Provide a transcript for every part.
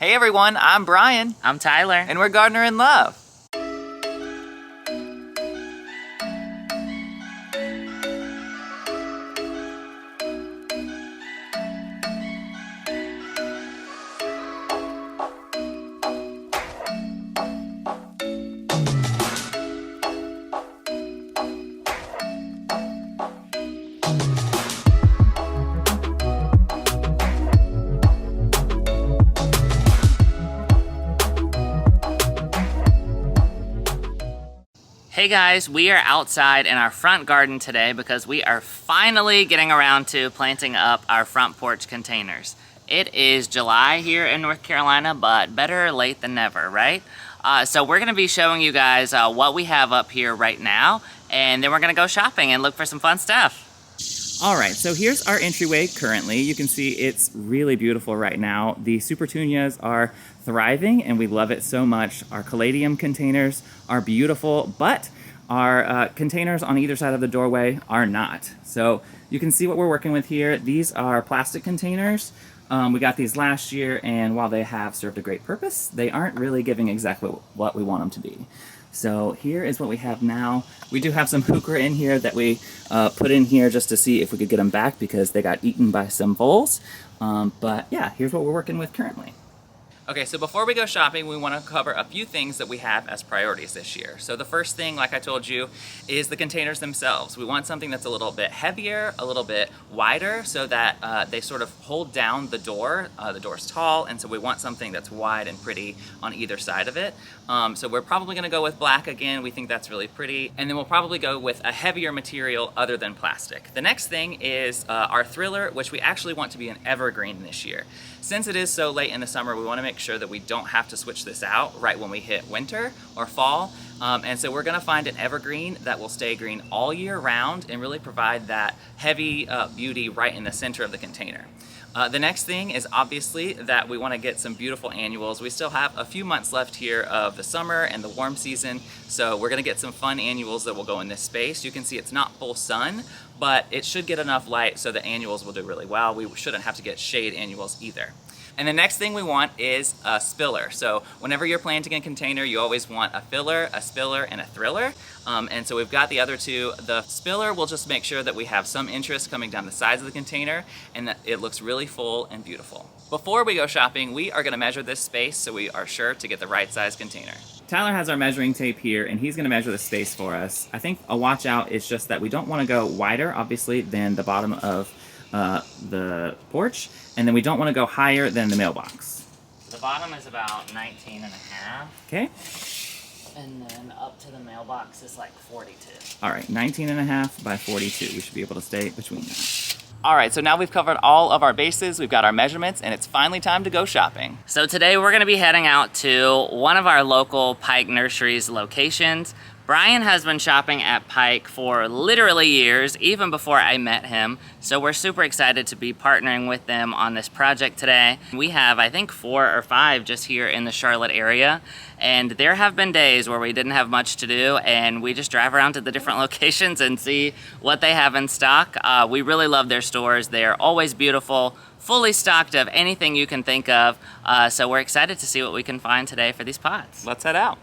Hey everyone, I'm Brian. I'm Tyler. And we're Gardener in Love. Hey guys, we are outside in our front garden today because we are finally getting around to planting up our front porch containers. It is July here in North Carolina, but better late than never, right? So we're gonna be showing you guys what we have up here right now, and then we're gonna go shopping and look for some fun stuff. All right, so here's our entryway currently. You can see it's really beautiful right now. The Supertunias are thriving and we love it so much. Our caladium containers are beautiful, but our containers on either side of the doorway are not. So you can see what we're working with here. These are plastic containers. We got these last year, and while they have served a great purpose, they aren't really giving exactly what we want them to be. So here is what we have now. We do have some heuchera in here that we put in here just to see if we could get them back because they got eaten by some voles. But yeah, here's what we're working with currently. Okay, so before we go shopping, we want to cover a few things that we have as priorities this year. So the first thing, like I told you, is the containers themselves. We want something that's a little bit heavier, a little bit wider, so that they sort of hold down the door. The door's tall, and so we want something that's wide and pretty on either side of it. So we're probably going to go with black again. We think that's really pretty. And then we'll probably go with a heavier material other than plastic. The next thing is our thriller, which we actually want to be an evergreen this year. Since it is so late in the summer, we want to make sure that we don't have to switch this out right when we hit winter or fall. And so we're going to find an evergreen that will stay green all year round and really provide that heavy beauty right in the center of the container. The next thing is obviously that we want to get some beautiful annuals. We still have a few months left here of the summer and the warm season, so we're going to get some fun annuals that will go in this space. You can see it's not full sun, but it should get enough light so the annuals will do really well. We shouldn't have to get shade annuals either. And the next thing we want is a spiller. So whenever you're planting a container, you always want a filler, a spiller, and a thriller. And so we've got the other two. The spiller will just make sure that we have some interest coming down the sides of the container and that it looks really full and beautiful. Before we go shopping, we are going to measure this space so we are sure to get the right size container. Tyler has our measuring tape here, and he's going to measure the space for us. I think a watch out is just that we don't want to go wider, obviously, than the bottom of the porch, and then we don't want to go higher than the mailbox. The bottom is about 19 and a half. Okay. And then up to the mailbox is like 42. All right, 19 and a half by 42. We should be able to stay between that. All right, so now we've covered all of our bases, we've got our measurements, and it's finally time to go shopping. So today we're going to be heading out to one of our local Pike Nurseries locations. Brian has been shopping at Pike for literally years, even before I met him, so we're super excited to be partnering with them on this project today. We have, I think, 4 or 5 just here in the Charlotte area, and there have been days where we didn't have much to do, and we just drive around to the different locations and see what they have in stock. We really love their stores. They're always beautiful, fully stocked of anything you can think of, so we're excited to see what we can find today for these pots. Let's head out.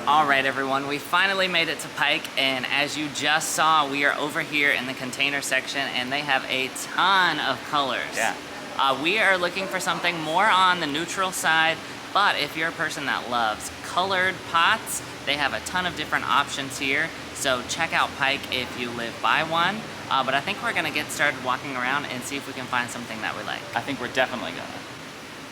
All right, everyone, we finally made it to Pike, and as you just saw, we are over here in the container section, and they have a ton of colors. Yeah. We are looking for something more on the neutral side, but if you're a person that loves colored pots, they have a ton of different options here. So check out Pike if you live by one. But I think we're gonna get started walking around and see if we can find something that we like. I think we're definitely gonna.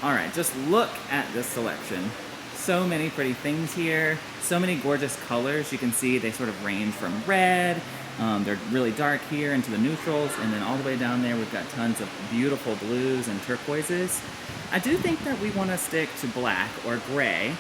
All right, just look at this selection. So many pretty things here. So many gorgeous colors. You can see they sort of range from red. They're really dark here into the neutrals, and then all the way down there we've got tons of beautiful blues and turquoises. I do think that we want to stick to black or gray,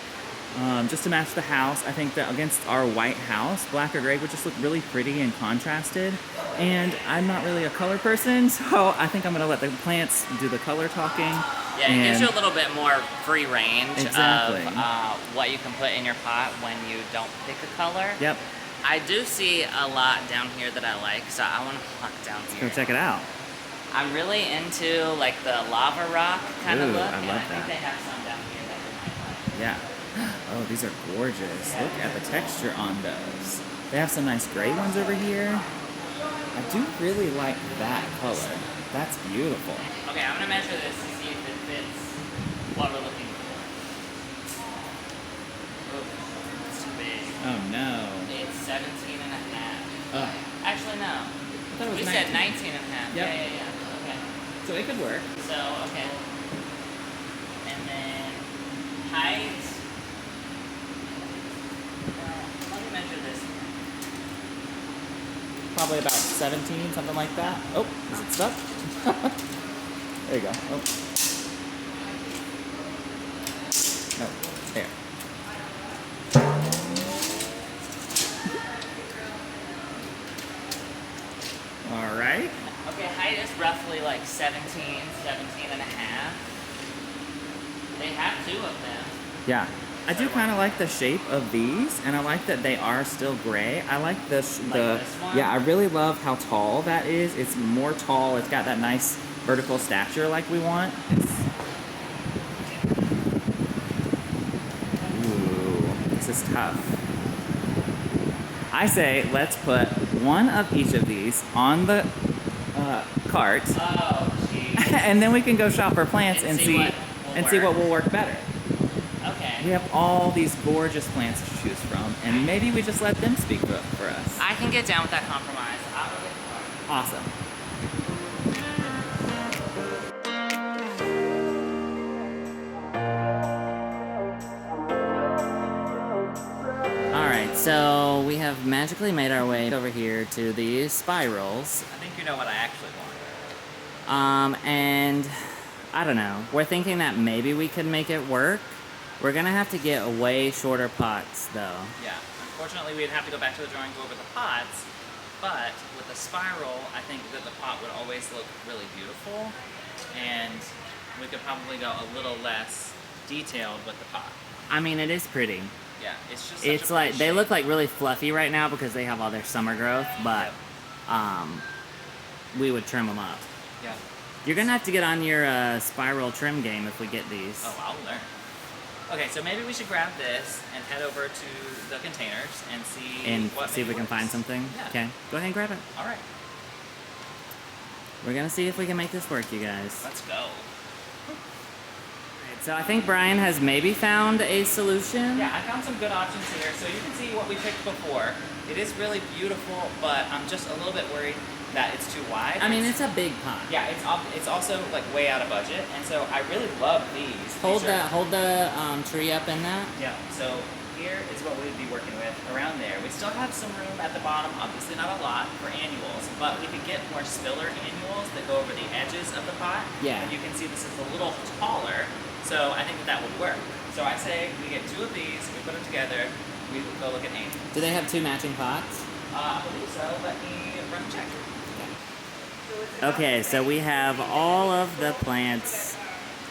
just to match the house. I think that against our white house, black or gray would just look really pretty and contrasted. And I'm not really a color person, so I think I'm gonna let the plants do the color talking. Yeah, it gives you a little bit more free range Exactly. of what you can put in your pot when you don't pick a color. Yep, I do see a lot down here that I like, so I want to walk down here. go check it out. I'm really into like the lava rock kind of Ooh, look, I and love I think that. they have some down here that we might like. Yeah. Oh, these are gorgeous. Look at the texture on those. They have some nice gray ones over here. I do really like that color. That's beautiful. Okay, I'm gonna measure this to see if it fits what we're looking for. Oh, it's too big. Oh no. It's 17 and a half. Oh, Actually, no. I thought it was We 19. said 19 and a half. Yep. Yeah. Okay. So it could work. So, okay. And then height. Let me measure this. Probably about 17, something like that. Oh, is it stuck? There you go. Oh. No, there. All right. Okay, height is roughly like 17 and a half. They have two of them. Yeah. I do kind of like the shape of these, and I like that they are still gray. I like this. Like this one? Yeah, I really love how tall that is. It's more tall. It's got that nice vertical stature like we want. Ooh, this is tough. I say let's put one of each of these on the cart, Oh, geez. and then we can go shop for plants And and see see what will what will work better. Okay. We have all these gorgeous plants to choose from, and maybe we just let them speak for us. I can get down with that compromise. I'll go get the card. Awesome. Alright, so we have magically made our way over here to these spirals. I think you know what I actually want. And I don't know. We're thinking that maybe we could make it work. We're gonna have to get way shorter pots, though. Yeah, unfortunately we'd have to go back to the drawing board with the pots, but with the spiral, I think that the pot would always look really beautiful, and we could probably go a little less detailed with the pot. I mean, it is pretty. Yeah, it's just It's like, they look like really fluffy right now because they have all their summer growth, but we would trim them up. Yeah. You're gonna have to get on your spiral trim game if we get these. Oh, I'll learn. Okay, so maybe we should grab this and head over to the containers and see And what see if we maybe can find works. something. Yeah. Okay, go ahead and grab it. All right, We're gonna see if we can make this work, you guys. let's go. Alright, so I think Brian has maybe found a solution. Yeah, I found some good options here. So you can see what we picked before. It is really beautiful, but I'm just a little bit worried that it's too wide. I mean, it's a big pot. Yeah, it's also like way out of budget, and so I really love these. Hold These are- the tree up in that. Yeah. So here is what we'd be working with around there. We still have some room at the bottom, obviously not a lot for annuals, but we could get more spiller annuals that go over the edges of the pot. Yeah. And you can see this is a little taller, so I think that would work. So I say we get two of these, we put them together, we go look at annuals. Do they have two matching pots? I believe so. Let me run a check. Okay, so we have all of the plants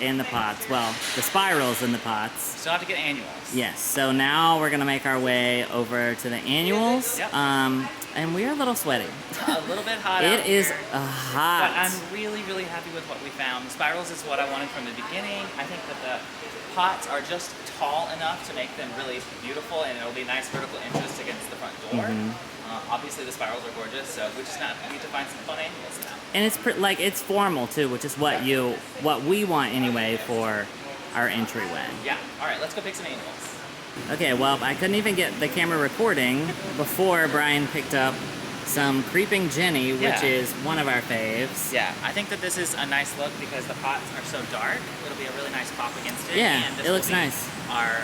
in the pots. Well, the spirals in the pots. Still have to get annuals. Yes, so now we're gonna make our way over to the annuals. Yep. And we're a little sweaty. A little bit hot out It is here, hot. but I'm really, really happy with what we found. The spirals is what I wanted from the beginning. I think that the pots are just tall enough to make them really beautiful, and it'll be nice vertical interest against the front door. Obviously, the spirals are gorgeous, so we just need to find some fun annuals now. And it's like it's formal too, which is what we want anyway for our entryway. Yeah. All right, let's go pick some annuals. Okay, well, I couldn't even get the camera recording before Brian picked up some Creeping Jenny, which Yeah. is one of our faves. Yeah, I think that this is a nice look because the pots are so dark. It'll be a really nice pop against it. Yeah, and this it looks will be nice. Our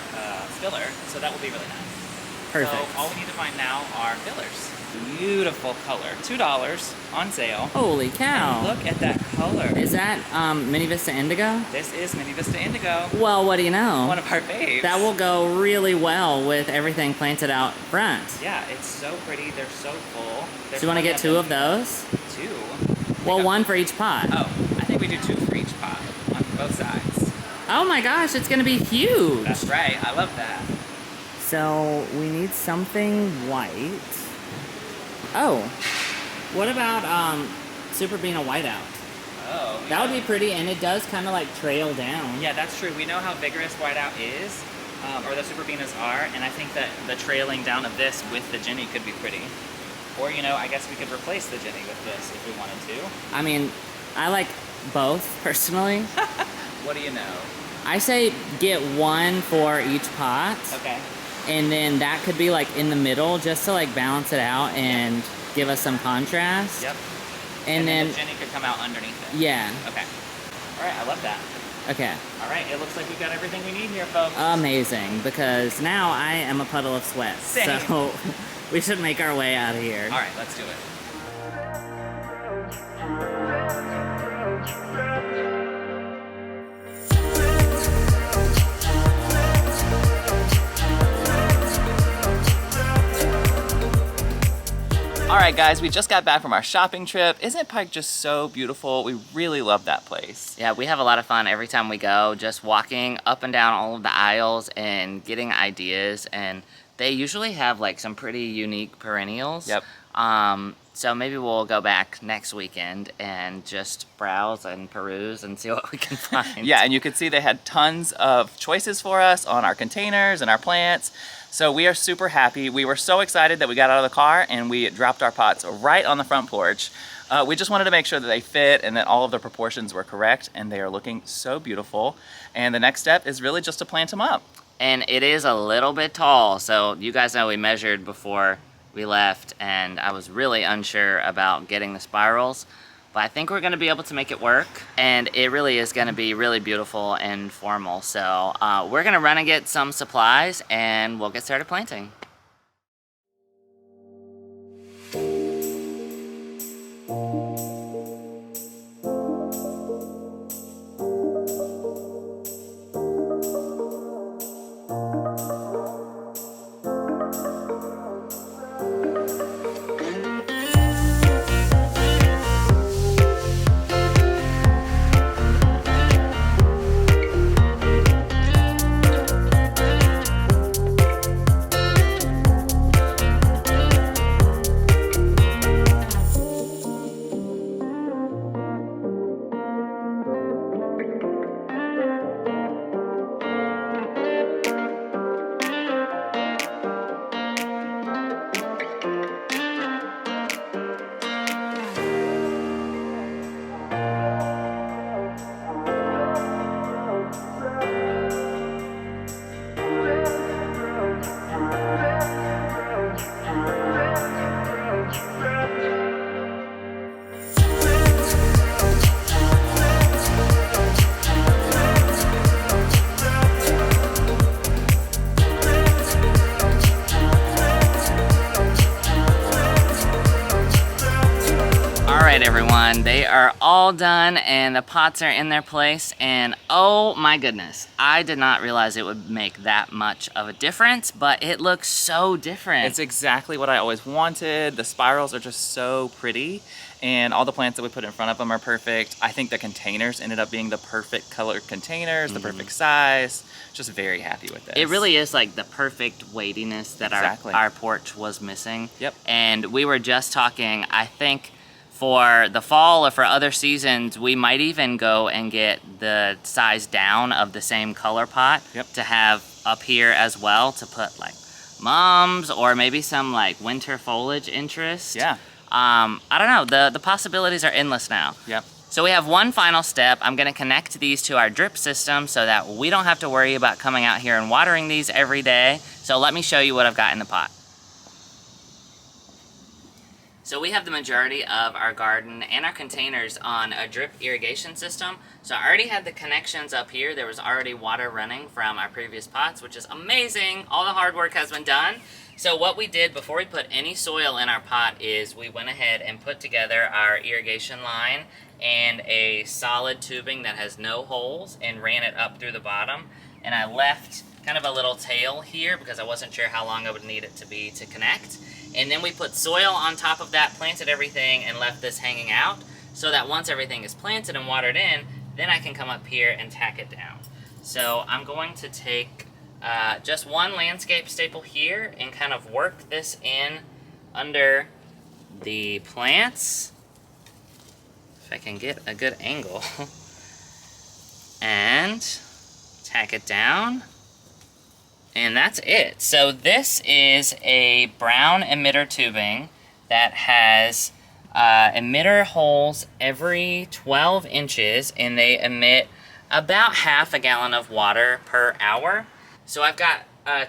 filler, so that will be really nice. Perfect. So all we need to find now are fillers. Beautiful color, $2 on sale. Holy cow. And look at that color. Is that Mini Vista Indigo? This is Mini Vista Indigo, Well, what do you know? one of our faves. That will go really well with everything planted out front. Yeah, it's so pretty. They're so full. So you want to get 2 of those? Two? Well, 1 for each pot. Oh, I think we do 2 for each pot on both sides. Oh my gosh, it's going to be huge. That's right. I love that. So we need something white. Oh, what about Super Bean a whiteout? Oh, That would be pretty, and it does kind of like trail down. Yeah, that's true. We know how vigorous whiteout is, or the super beanas are, and I think that the trailing down of this with the Jenny could be pretty. Or, you know, I guess we could replace the Jenny with this if we wanted to. I mean, I like both personally. What do you know? I say get 1 for each pot, Okay. and then that could be like in the middle just to like balance it out and give us some contrast. Yep. And then, the Jenny could come out underneath it. yeah, Okay. All right, I love that. okay. All right, it looks like we've got everything we need here, folks. Amazing, because now I am a puddle of sweat. Same. So we should make our way out of here. All right, let's do it. All right, guys, we just got back from our shopping trip. Isn't Pike just so beautiful? We really love that place. Yeah, we have a lot of fun every time we go, just walking up and down all of the aisles and getting ideas. And they usually have like some pretty unique perennials. Yep. So maybe we'll go back next weekend and just browse and peruse and see what we can find. Yeah, and you could see they had tons of choices for us on our containers and our plants. So we are super happy. We were so excited that we got out of the car and we dropped our pots right on the front porch. We just wanted to make sure that they fit and that all of the proportions were correct, and they are looking so beautiful. And the next step is really just to plant them up. And it is a little bit tall, so you guys know we measured before we left, and I was really unsure about getting the spirals, but I think we're gonna be able to make it work, and it really is gonna be really beautiful and formal. So we're gonna run and get some supplies, and we'll get started planting. Alright everyone, they are all done and the pots are in their place, and oh my goodness, I did not realize it would make that much of a difference, but it looks so different. It's exactly what I always wanted. The spirals are just so pretty, and all the plants that we put in front of them are perfect. I think the containers ended up being the perfect color containers, the perfect size. Just very happy with this. It really is like the perfect weightiness that Exactly. our porch was missing. Yep. And we were just talking, I think for the fall or for other seasons, we might even go and get the size down of the same color pot Yep. to have up here as well, to put like mums or maybe some like winter foliage interest. Yeah. I don't know, the possibilities are endless now. Yep. So we have one final step. I'm gonna connect these to our drip system so that we don't have to worry about coming out here and watering these every day. So let me show you what I've got in the pot. So we have the majority of our garden and our containers on a drip irrigation system. So I already had the connections up here. There was already water running from our previous pots, which is amazing. All the hard work has been done. So what we did before we put any soil in our pot is we went ahead and put together our irrigation line and a solid tubing that has no holes and ran it up through the bottom. And I left kind of a little tail here because I wasn't sure how long I would need it to be to connect. And then we put soil on top of that, planted everything, and left this hanging out so that once everything is planted and watered in, then I can come up here and tack it down. So I'm going to take just one landscape staple here and kind of work this in under the plants. If I can get a good angle. And tack it down. And that's it. So this is a brown emitter tubing that has emitter holes every 12 inches, and they emit about half a gallon of water per hour. So I've got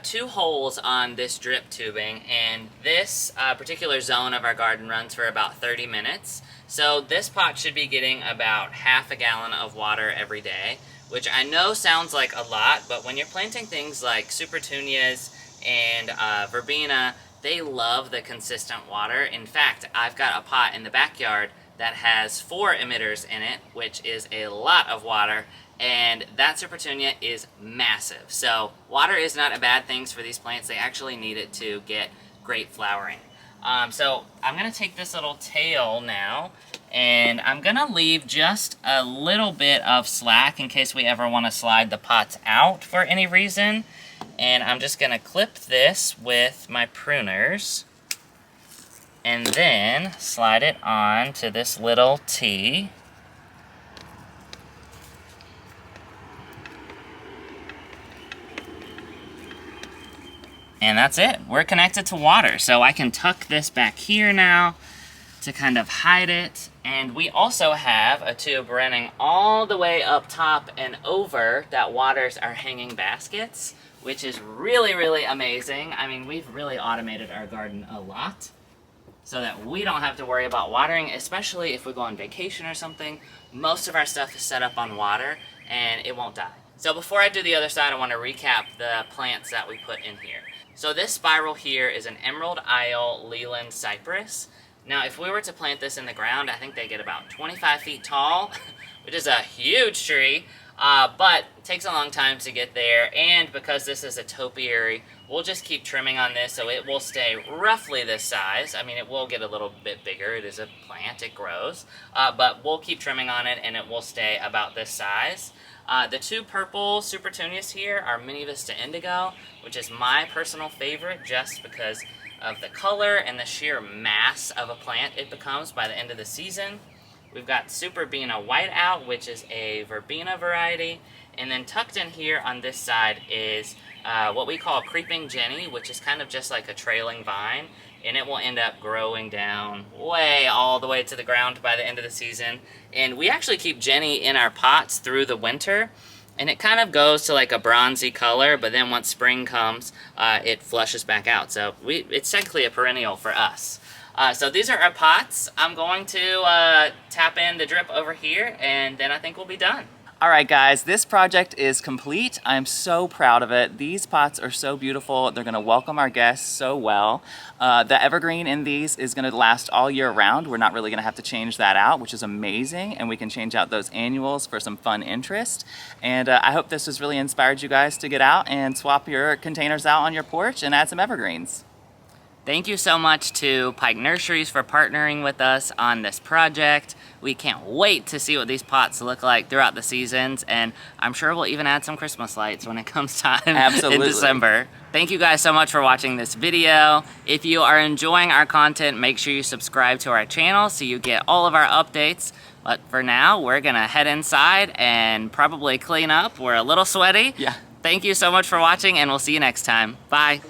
2 holes on this drip tubing, and this particular zone of our garden runs for about 30 minutes. So this pot should be getting about half a gallon of water every day, which I know sounds like a lot, but when you're planting things like supertunias and verbena, they love the consistent water. In fact, I've got a pot in the backyard that has 4 emitters in it, which is a lot of water, and that supertunia is massive. So water is not a bad thing for these plants. They actually need it to get great flowering. So I'm gonna take this little tail now, and I'm gonna leave just a little bit of slack in case we ever wanna slide the pots out for any reason. And I'm just gonna clip this with my pruners and then slide it on to this little T. And that's it. We're connected to water. So I can tuck this back here now to kind of hide it. And we also have a tube running all the way up top and over that waters our hanging baskets, which is really, really amazing. I mean, we've really automated our garden a lot so that we don't have to worry about watering, especially if we go on vacation or something. Most of our stuff is set up on water and it won't die. So before I do the other side, I want to recap the plants that we put in here. So this spiral here is an Emerald Isle Leland Cypress. Now, if we were to plant this in the ground, I think they get about 25 feet tall, which is a huge tree, but it takes a long time to get there. And because this is a topiary, we'll just keep trimming on this so it will stay roughly this size. I mean, it will get a little bit bigger. It is a plant, it grows, but we'll keep trimming on it and it will stay about this size. The 2 purple supertunias here are Mini Vista Indigo, which is my personal favorite just because of the color and the sheer mass of a plant it becomes by the end of the season. We've got Superbena Whiteout, which is a verbena variety, and then tucked in here on this side is what we call Creeping Jenny, which is kind of just like a trailing vine, and it will end up growing down way all the way to the ground by the end of the season. And we actually keep Jenny in our pots through the winter, and it kind of goes to like a bronzy color, but then once spring comes, it flushes back out. So it's technically a perennial for us. So these are our pots. I'm going to tap in the drip over here, and then I think we'll be done. All right, guys, this project is complete. I'm so proud of it. These pots are so beautiful. They're gonna welcome our guests so well. The evergreen in these is gonna last all year round. We're not really gonna have to change that out, which is amazing. And we can change out those annuals for some fun interest. And I hope this has really inspired you guys to get out and swap your containers out on your porch and add some evergreens. Thank you so much to Pike Nurseries for partnering with us on this project. We can't wait to see what these pots look like throughout the seasons, and I'm sure we'll even add some Christmas lights when it comes time in December. Thank you guys so much for watching this video. If you are enjoying our content, make sure you subscribe to our channel so you get all of our updates. But for now, we're gonna head inside and probably clean up. We're a little sweaty. Yeah. Thank you so much for watching, and we'll see you next time. Bye.